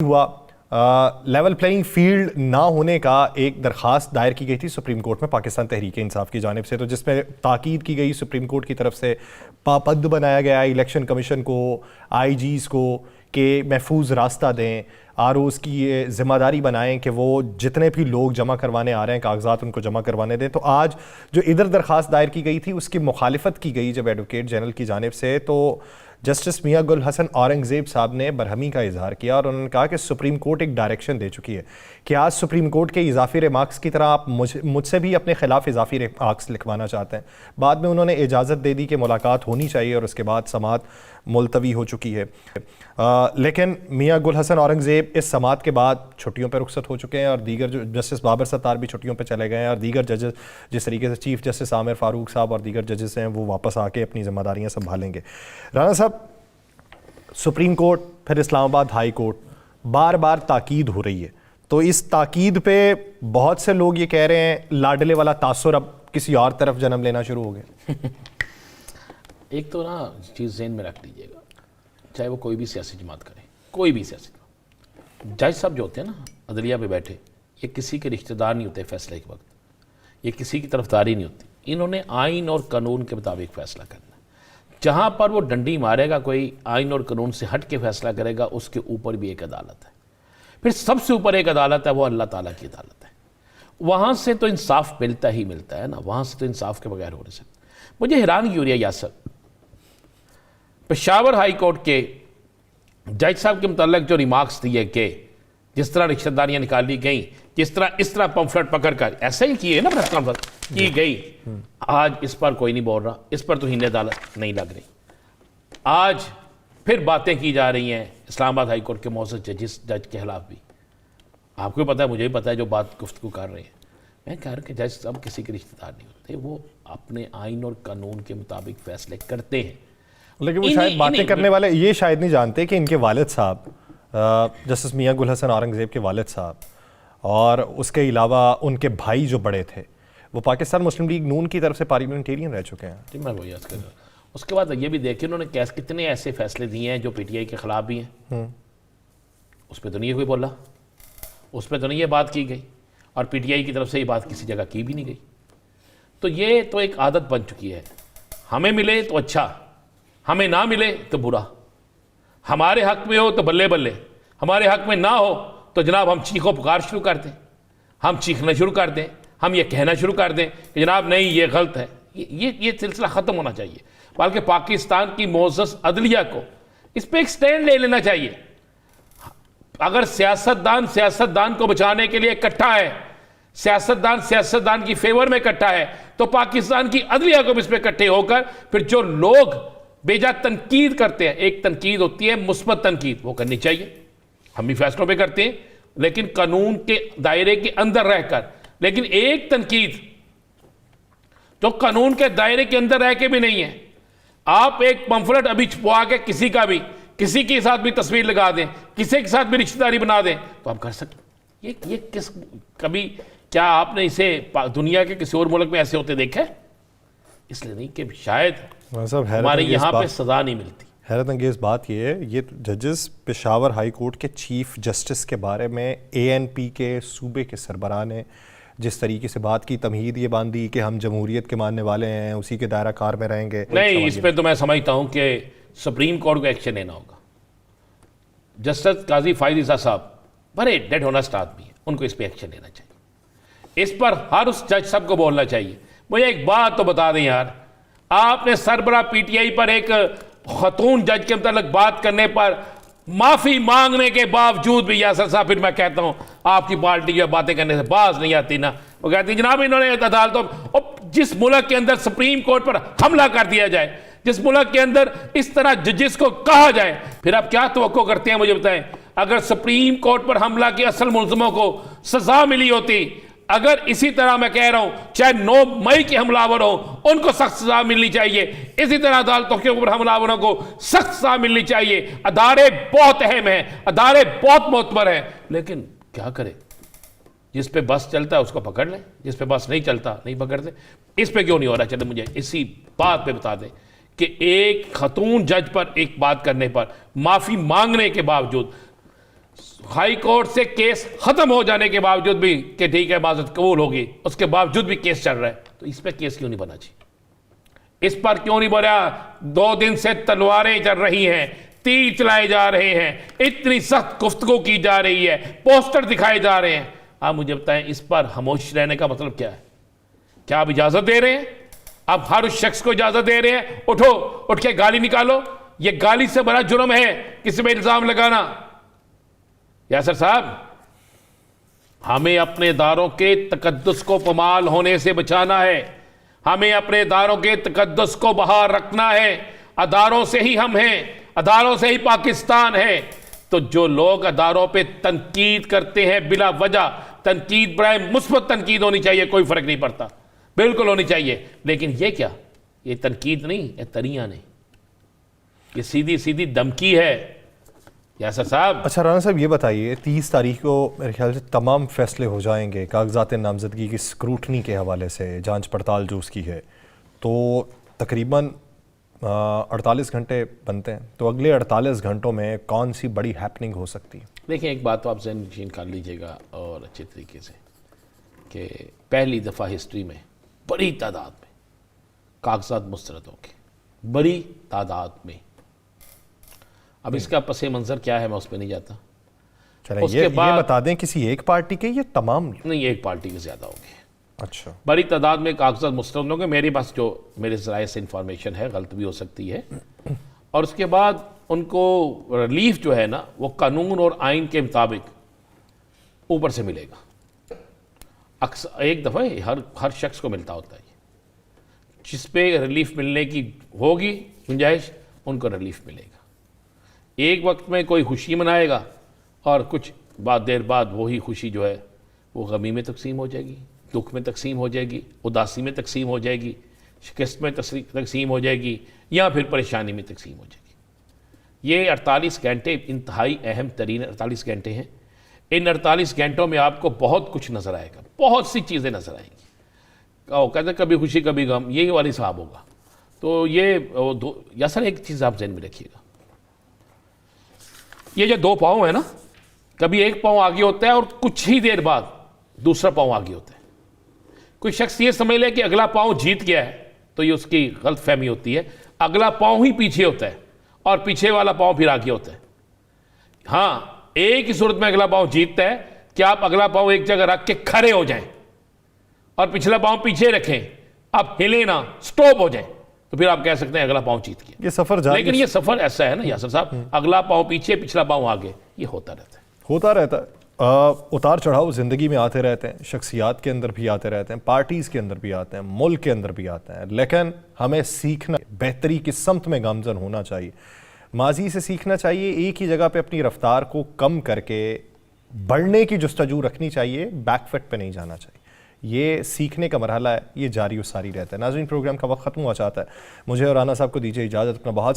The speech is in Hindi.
हुआ लेवल प्लेइंग फील्ड ना होने का एक दरख्वास्त दायर की गई थी सुप्रीम कोर्ट में पाकिस्तान तहरीक इंसाफ की जानिब से, तो जिसमें ताकीद की गई सुप्रीम कोर्ट की तरफ से पाबंद बनाया गया इलेक्शन कमीशन को, आईजीज को कि महफूज रास्ता दें, आरओज़ की ये ज़िम्मेदारी बनाएं कि वो जितने भी लोग जमा करवाने आ रहे हैं कागजात उनको जमा करवाने दें। तो आज जो इधर दरख्वास्त दायर की गई थी उसकी मुखालिफत की गई जब एडवोकेट जनरल की जानिब से, तो जस्टिस मियां गुल हसन औरंगज़ेब साहब ने बरहमी का इजहार किया और उन्होंने कहा कि सुप्रीम कोर्ट एक डायरेक्शन दे चुकी है कि आज सुप्रीम कोर्ट के इजाफी रिमार्क्स की तरह आप मुझसे भी अपने खिलाफ इजाफी रिमार्क्स लिखवाना चाहते हैं। बाद में उन्होंने इजाज़त दे दी कि मुलाकात होनी चाहिए और उसके बाद समात मुलतवी हो चुकी है। लेकिन मियां गुल हसन औरंगज़ेब इस समात के बाद छुट्टियों पर रुखसत हो चुके हैं और दीगर जो जस्टिस बाबर सत्तार भी छुट्टियों पर चले गए हैं और दीगर जजेस जिस तरीके से चीफ जस्टिस आमिर फारूक साहब और दीगर जजेस हैं वो वापस आके अपनी जिम्मेदारियाँ संभालेंगे। राना साहब, सुप्रीम कोर्ट फिर इस्लामाबाद हाई कोर्ट बार बार ताकीद हो रही है, तो इस ताकीद पे बहुत से लोग ये कह रहे हैं लाडले वाला तासुर अब किसी और तरफ जन्म लेना शुरू हो गया। एक तो ना चीज़ ज़हन में रख लीजिएगा, चाहे वो कोई भी सियासी जमात करे, कोई भी सियासी जमात, जज साहब जो होते हैं ना अदलिया पे बैठे, ये किसी के रिश्तेदार नहीं होते फैसले के वक्त, ये किसी की तरफदारी नहीं होती। इन्होंने आइन और कानून के मुताबिक फ़ैसला करना। जहाँ पर वो डंडी मारेगा कोई आइन और कानून से हट के फैसला करेगा, उसके ऊपर भी एक अदालत है। फिर सबसे ऊपर एक अदालत है, वो अल्लाह ताला की अदालत है। वहाँ से तो इंसाफ मिलता ही मिलता है ना, वहाँ से तो इंसाफ के बगैर हो नहीं सकता। मुझे हैरानगी हो रही है यासर, पेशावर हाई कोर्ट के जज साहब के मुताल्लिक जो रिमार्क्स दिए गए, जिस तरह रिश्तेदारियाँ निकाली गई, जिस तरह इस तरह पम्फलेट पकड़कर ऐसे ही किए ना प्रेस कॉन्फ्रेंस की गई, आज इस पर कोई नहीं बोल रहा, इस पर तो हिंद अदालत नहीं लग रही। आज फिर बातें की जा रही हैं इस्लामाबाद हाई कोर्ट के मौजूद जज के खिलाफ भी। आपको भी पता है, मुझे भी पता है जो बात गुफ्तगू कर रहे हैं। मैं कह रहा हूँ कि जज साहब किसी के रिश्तेदार नहीं होते, वो अपने आइन और कानून के मुताबिक फैसले करते हैं। लेकिन वो शायद बातें करने वाले ये शायद नहीं जानते कि इनके वालिद साहब जस्टिस मियां गुल हसन औरंगज़ेब के वालिद साहब और उसके अलावा उनके भाई जो बड़े थे वो पाकिस्तान मुस्लिम लीग नून की तरफ से पार्लियामेंटेरियन रह चुके हैं। जी मैं वही याद कर रहा हूँ। उसके बाद ये भी देखिए उन्होंने कैसे कितने ऐसे फैसले दिए हैं जो पीटीआई के खिलाफ भी हैं। उस पर तो नहीं कोई बोला, उस पर तो नहीं ये बात की गई और पीटीआई की तरफ से ये बात किसी जगह की भी नहीं गई। तो ये तो एक आदत बन चुकी है, हमें मिले तो अच्छा, हमें ना मिले तो बुरा, हमारे हक में हो तो बल्ले बल्ले, हमारे हक में ना हो तो जनाब हम चीखो पुकार शुरू कर दें, हम चीखना शुरू कर दें, हम ये कहना शुरू कर दें कि जनाब नहीं ये गलत है। ये सिलसिला ख़त्म होना चाहिए। बल्कि पाकिस्तान की मोअज़्ज़ज़ अदलिया को इस पर एक स्टैंड ले लेना चाहिए। अगर सियासतदान को बचाने के लिए इकट्ठा है, सियासतदान की फेवर में इकट्ठा है, तो पाकिस्तान की अदलिया को भी इस पर इकट्ठे होकर फिर जो लोग बेजा तनकीद करते हैं, एक तनकीद होती है मुस्बत तनकीद, वो करनी चाहिए। हम भी फैसलों पे करते हैं लेकिन कानून के दायरे के अंदर रहकर, लेकिन एक तनकीद जो कानून के दायरे के अंदर रह के भी नहीं है। आप एक पंफलेट अभी छुपवा के किसी का भी, किसी के साथ भी तस्वीर लगा दें, किसी के साथ भी रिश्तेदारी बना दें तो आप कर सकते। ये किस कभी क्या आपने इसे दुनिया के किसी और मुल्क में ऐसे होते देखा है? इसलिए नहीं कि शायद हमारे यहाँ पे सजा नहीं मिलती। हैरत अंगेज़ बात यह है, ये जजेस पेशावर हाई कोर्ट के चीफ जस्टिस के बारे में एएनपी के सूबे के सरबराह ने जिस तरीके से बात की, तमहीद ये बांधी कि हम जमहूरियत के मानने वाले हैं, उसी के दायरा कार में रहेंगे। नहीं, इस पर तो मैं समझता हूँ कि सुप्रीम कोर्ट को एक्शन लेना होगा। जस्टिस काजी फायद ईसा साहब बड़े डेड होनेस्ट आदमी है, उनको इस पर एक्शन लेना चाहिए। इस पर हर उस जज साहब को बोलना चाहिए। मुझे एक बात तो बता दें यार, आपने सरबरा पीटीआई पर एक खतून जज के मतलब बात करने पर माफी मांगने के बावजूद भी यासर साहब, फिर मैं कहता हूं आपकी पार्टी जो बातें करने से बाज नहीं आती ना, वो कहती जनाब इन्होंने अदालतों, जिस मुल्क के अंदर सुप्रीम कोर्ट पर हमला कर दिया जाए, जिस मुल्क के अंदर इस तरह जजेस को कहा जाए, फिर आप क्या तवक्को करते हैं मुझे बताएं। अगर सुप्रीम कोर्ट पर हमला के असल मुलजमों को सजा मिली होती, अगर इसी तरह मैं कह रहा हूं चाहे 9 मई के हमलावर हो उनको सख्त सजा मिलनी चाहिए, इसी तरह अदालतों के ऊपर हमलावरों को सख्त सजा मिलनी चाहिए। अदारे बहुत अहम है, अदारे बहुत मोतबर है, लेकिन क्या करें, जिस पे बस चलता है उसको पकड़ लें, जिस पे बस नहीं चलता नहीं पकड़ते। इस पे क्यों नहीं हो रहा? चले मुझे इसी बात पे बता दें कि एक खतून जज पर एक बात करने पर माफी मांगने के बावजूद हाई कोर्ट से केस खत्म हो जाने के बावजूद भी कि ठीक है माजरत कबूल होगी, उसके बावजूद भी केस चल रहा है, तो इस पर केस क्यों नहीं बना चाहिए? इस पर क्यों नहीं बना? 2 दिन से तलवारें चल रही हैं, तीर चलाए जा रहे हैं, इतनी सख्त गुफ्तगू की जा रही है, पोस्टर दिखाए जा रहे हैं। आप मुझे बताएं, इस पर खामोश रहने का मतलब क्या है? क्या आप इजाजत दे रहे हैं? आप हर उस शख्स को इजाजत दे रहे हैं, उठो उठ के गाली निकालो। ये गाली से बड़ा जुर्म है किसी पे इल्जाम लगाना। यासर साहब, हमें अपने इदारों के तकद्दुस को पमाल होने से बचाना है, हमें अपने इदारों के तकद्दुस को बहार रखना है। अदारों से ही हम हैं, अदारों से ही पाकिस्तान है। तो जो लोग अदारों पे तनकीद करते हैं बिला वजह, तनकीद बड़े मुस्बत तनकीद होनी चाहिए, कोई फर्क नहीं पड़ता, बिल्कुल होनी चाहिए। लेकिन ये क्या, ये तनकीद नहीं, ये तरियां नहीं, ये सीधी सीधी धमकी है। यासर साहब, अच्छा राना साहब, ये बताइए 30 तारीख को मेरे ख्याल से तमाम फैसले हो जाएंगे कागजात नामजदगी की स्क्रूटनी के हवाले से, जांच पड़ताल जो उसकी है, तो तकरीबन 48 घंटे बनते हैं। तो अगले 48 घंटों में कौन सी बड़ी हैपनिंग हो सकती है? देखिए, एक बात तो आप ज़हन नशीन कर लीजिएगा और अच्छे तरीके से, कि पहली दफ़ा हिस्ट्री में बड़ी तादाद में कागजात मुस्तरद होंगे, बड़ी तादाद में। अब इसका पसे मंज़र क्या है मैं उस पर नहीं जाता। चलें, ये बता दें किसी एक पार्टी के, ये तमाम नहीं, एक पार्टी के ज़्यादा होंगे। अच्छा, बड़ी तादाद में कागजात मुस्तरद होंगे। मेरे पास जो मेरे ज़राए से इंफॉर्मेशन है, गलत भी हो सकती है। और उसके बाद उनको रिलीफ जो है ना, वो कानून और आइन के मुताबिक ऊपर से मिलेगा। अक्सर एक दफ़ा हर शख्स को मिलता होता है, जिस पे रिलीफ मिलने की होगी गुंजाइश, उनको रिलीफ मिलेगा। एक वक्त में कोई खुशी मनाएगा और कुछ देर बाद वही खुशी जो है वो गमी में तकसीम हो जाएगी, दुख में तकसीम हो जाएगी, उदासी में तकसीम हो जाएगी, शिकस्त में तकसीम हो जाएगी, या फिर परेशानी में तकसीम हो जाएगी। ये 48 घंटे इंतहाई अहम तरीन 48 घंटे हैं। इन 48 घंटों में आपको बहुत कुछ नज़र आएगा, बहुत सी चीज़ें नज़र आएंगी। कहते कभी खुशी कभी गम, यही वाली साहब होगा। तो ये या सर एक चीज़ आप जहन में रखिएगा, ये जो 2 पाँव है ना, कभी एक पाँव आगे होता है और कुछ ही देर बाद दूसरा पाँव आगे होता है। कोई शख्स ये समझ ले कि अगला पाँव जीत गया है, तो ये उसकी गलत फहमी होती है। अगला पाँव ही पीछे होता है और पीछे वाला पाँव फिर आगे होता है। हाँ, एक ही सूरत में अगला पाँव जीतता है कि आप अगला पाँव एक जगह रख के खड़े हो जाएं और पिछला पाँव पीछे रखें, आप हिले ना, स्टॉप हो जाए, तो फिर आप कह सकते हैं अगला पाँव जीत गया। ये सफर जारी, लेकिन ये सफर ऐसा है ना यासर साहब, अगला पाँव पीछे पिछला पाँव आगे, ये होता रहता है। उतार चढ़ाव ज़िंदगी में आते रहते हैं, शख्सियात के अंदर भी आते रहते हैं, पार्टीज़ के अंदर भी आते हैं, मुल्क के अंदर भी आते हैं। लेकिन हमें सीखना, बेहतरी की समत में गामजन होना चाहिए, माजी से सीखना चाहिए, एक ही जगह पे अपनी रफ्तार को कम करके बढ़ने की जुस्तजू रखनी चाहिए, बैकफुट पे नहीं जाना चाहिए। ये सीखने का मरहला है, ये जारी और सारी रहता है। नाज़रीन, प्रोग्राम का वक्त ख़त्म हुआ चाहता है। मुझे और राना साहब को दीजिए इजाज़त। अपना बहुत